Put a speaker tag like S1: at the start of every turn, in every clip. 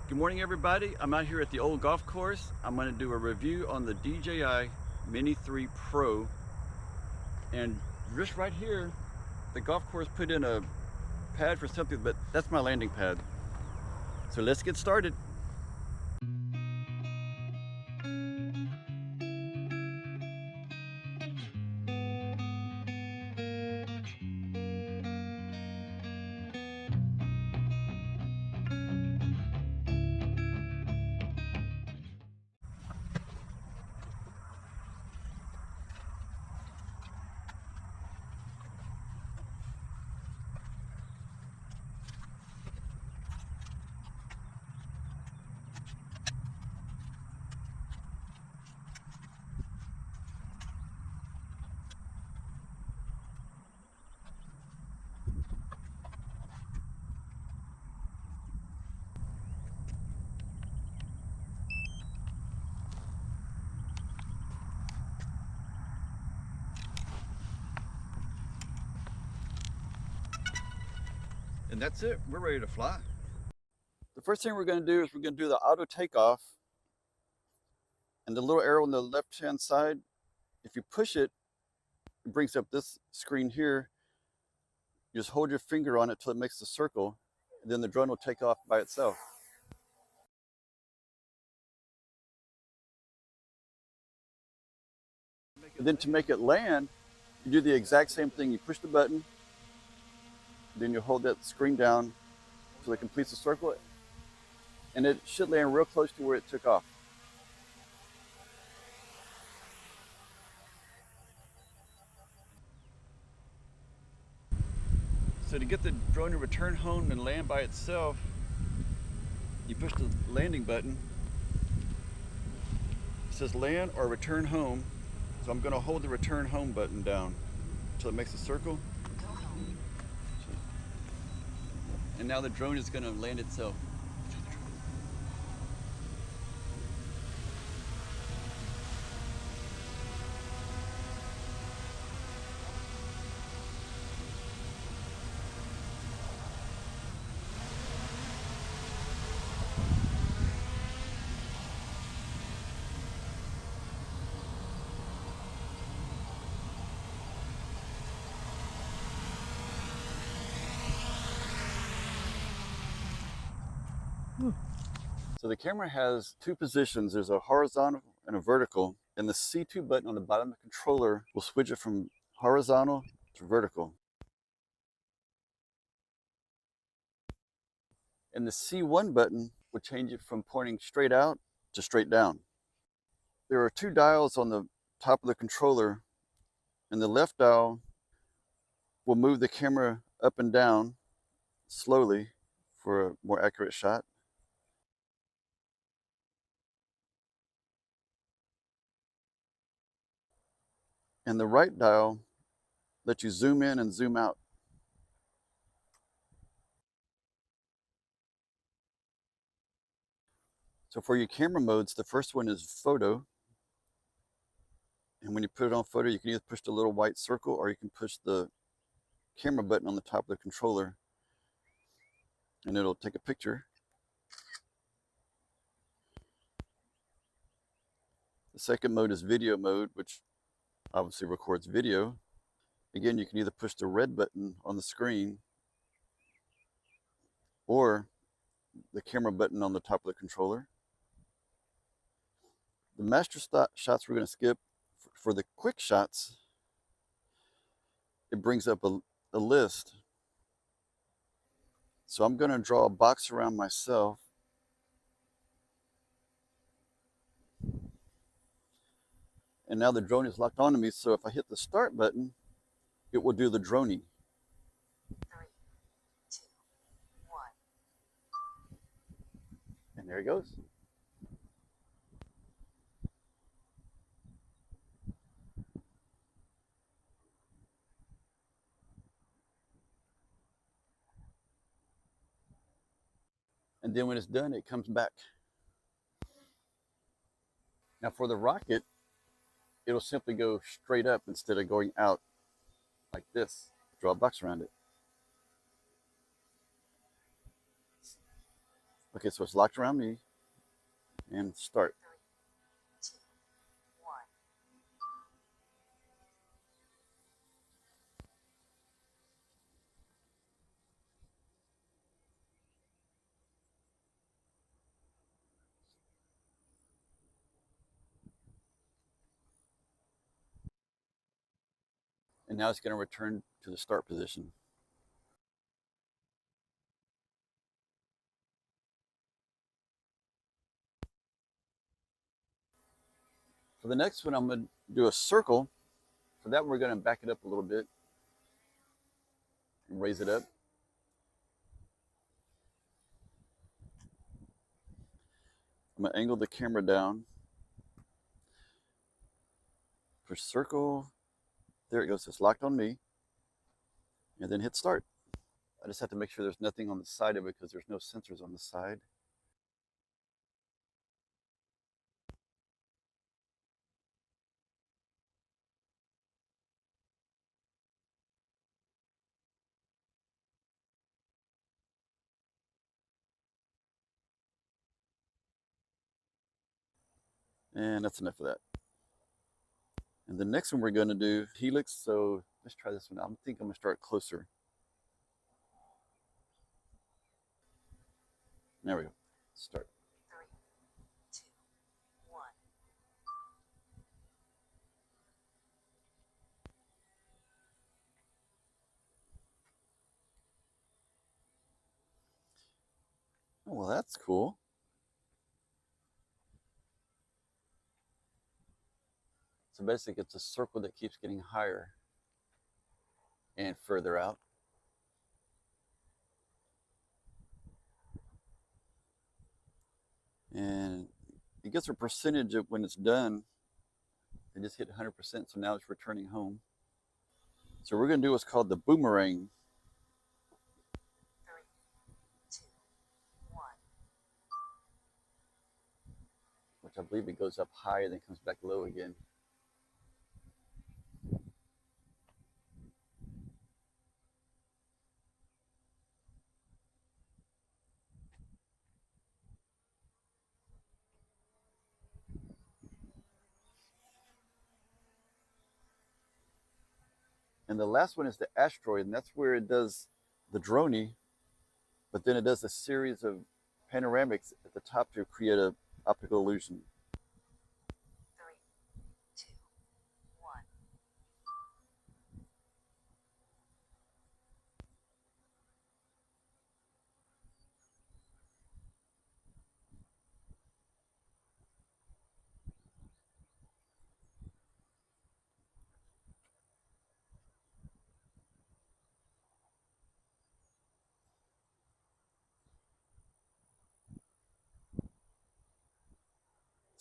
S1: Good morning, everybody. I'm out here at the old golf course. I'm going to do a review on the DJI Mini 3 Pro. And just right here, the golf course put in a pad for something, but that's my landing pad. So let's get started. And that's it. We're ready to fly. The first thing we're going to do is we're going to do the auto takeoff. And the little arrow on the left-hand side, if you push it, it brings up this screen here. You just hold your finger on it till it makes the circle, and then the drone will take off by itself. And then to make it land, you do the exact same thing. You push the button, then you hold that screen down till it completes the circle, and it should land real close to where it took off. So to get the drone to return home and land by itself, you push the landing button. It says land or return home. So I'm going to hold the return home button down until it makes a circle. And now the drone is going to land itself. So the camera has two positions. There's a horizontal and a vertical, and the C2 button on the bottom of the controller will switch it from horizontal to vertical. And the C1 button will change it from pointing straight out to straight down. There are two dials on the top of the controller, and the left dial will move the camera up and down slowly for a more accurate shot. And the right dial lets you zoom in and zoom out. So for your camera modes, the first one is photo. And when you put it on photo, you can either push the little white circle or you can push the camera button on the top of the controller and it'll take a picture. The second mode is video mode, which obviously records video. Again, you can either push the red button on the screen or the camera button on the top of the controller. The master shots we're going to skip. For the quick shots, it brings up a list. So I'm going to draw a box around myself. And now the drone is locked onto me, so if I hit the start button, it will do the droning.
S2: 3, 2, 1.
S1: And there it goes. And then when it's done, it comes back. Now for the rocket, it'll simply go straight up instead of going out like this. Draw a box around it. Okay, so it's locked around me. And start.
S2: 3, 2, 1.
S1: And now it's going to return to the start position. For the next one, I'm going to do a circle. For that, we're going to back it up a little bit and raise it up. I'm going to angle the camera down. For circle, there it goes. It's locked on me. And then hit start. I just have to make sure there's nothing on the side of it because there's no sensors on the side. And that's enough of that. And the next one we're going to do helix. So let's try this one. I think I'm going to start closer. There we go. Start.
S2: 3, 2, 1.
S1: Oh, well, that's cool. So basically, it's a circle that keeps getting higher and further out. And it gets a percentage of when it's done. It just hit 100%, so now it's returning home. So we're going to do what's called the boomerang.
S2: 3, 2, 1.
S1: Which I believe it goes up high and then comes back low again. And the last one is the asteroid, and that's where it does the droney, but then it does a series of panoramics at the top to create an optical illusion.
S2: 3, 2, 1.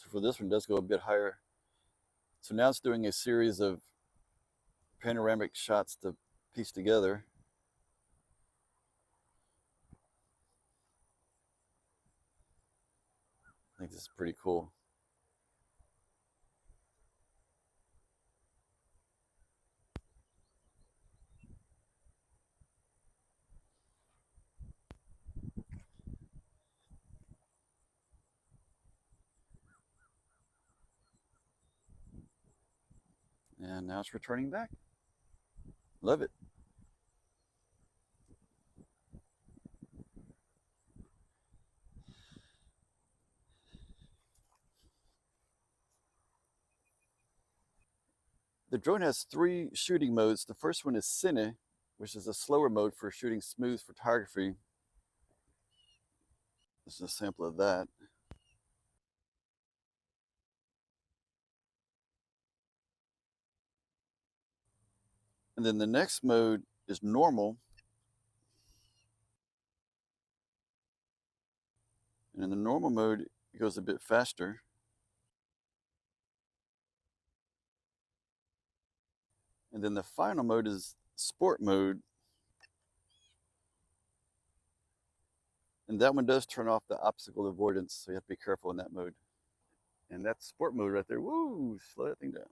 S1: So for this one, it does go a bit higher. So now it's doing a series of panoramic shots to piece together. I think this is pretty cool. And now it's returning back. Love it. The drone has 3 shooting modes. The first one is Cine, which is a slower mode for shooting smooth photography. This is a sample of that. And then the next mode is normal. And in the normal mode, it goes a bit faster. And then the final mode is sport mode. And that one does turn off the obstacle avoidance, so you have to be careful in that mode. And that's sport mode right there. Woo, slow that thing down.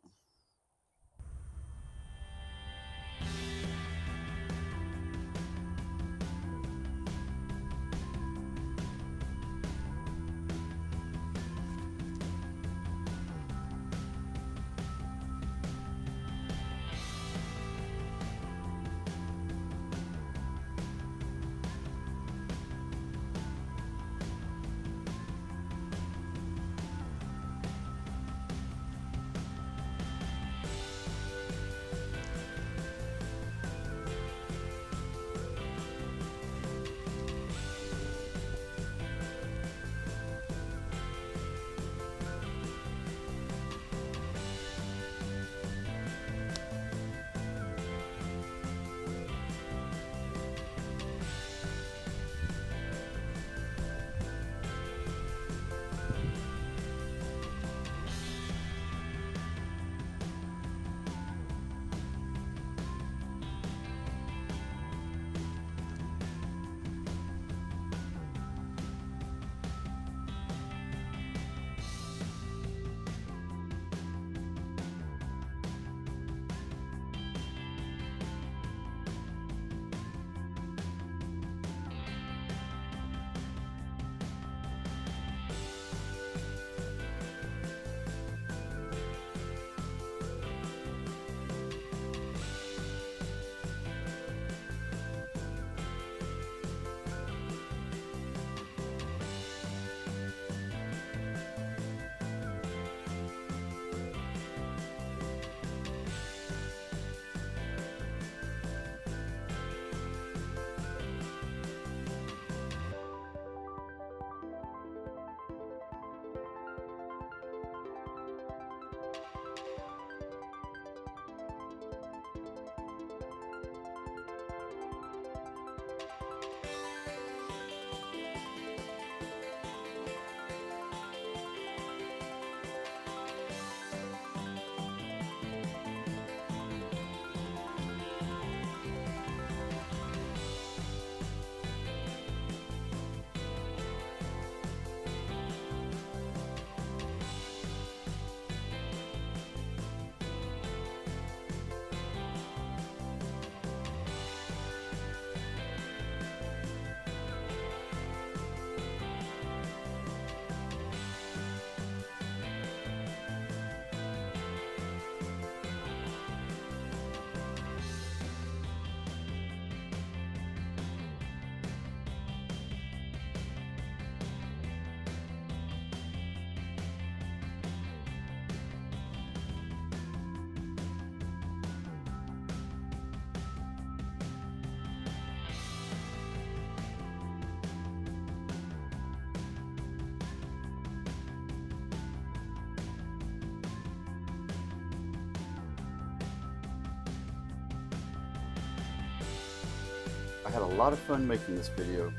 S1: had a lot of fun making this video,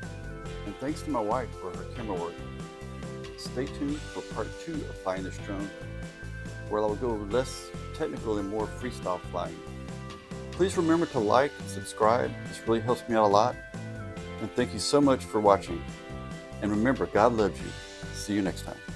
S1: and thanks to my wife for her camera work. Stay tuned for part 2 of flying this drone, where I will go less technical and more freestyle flying. Please remember to like and subscribe. This really helps me out a lot. And thank you so much for watching. And remember, God loves you. See you next time.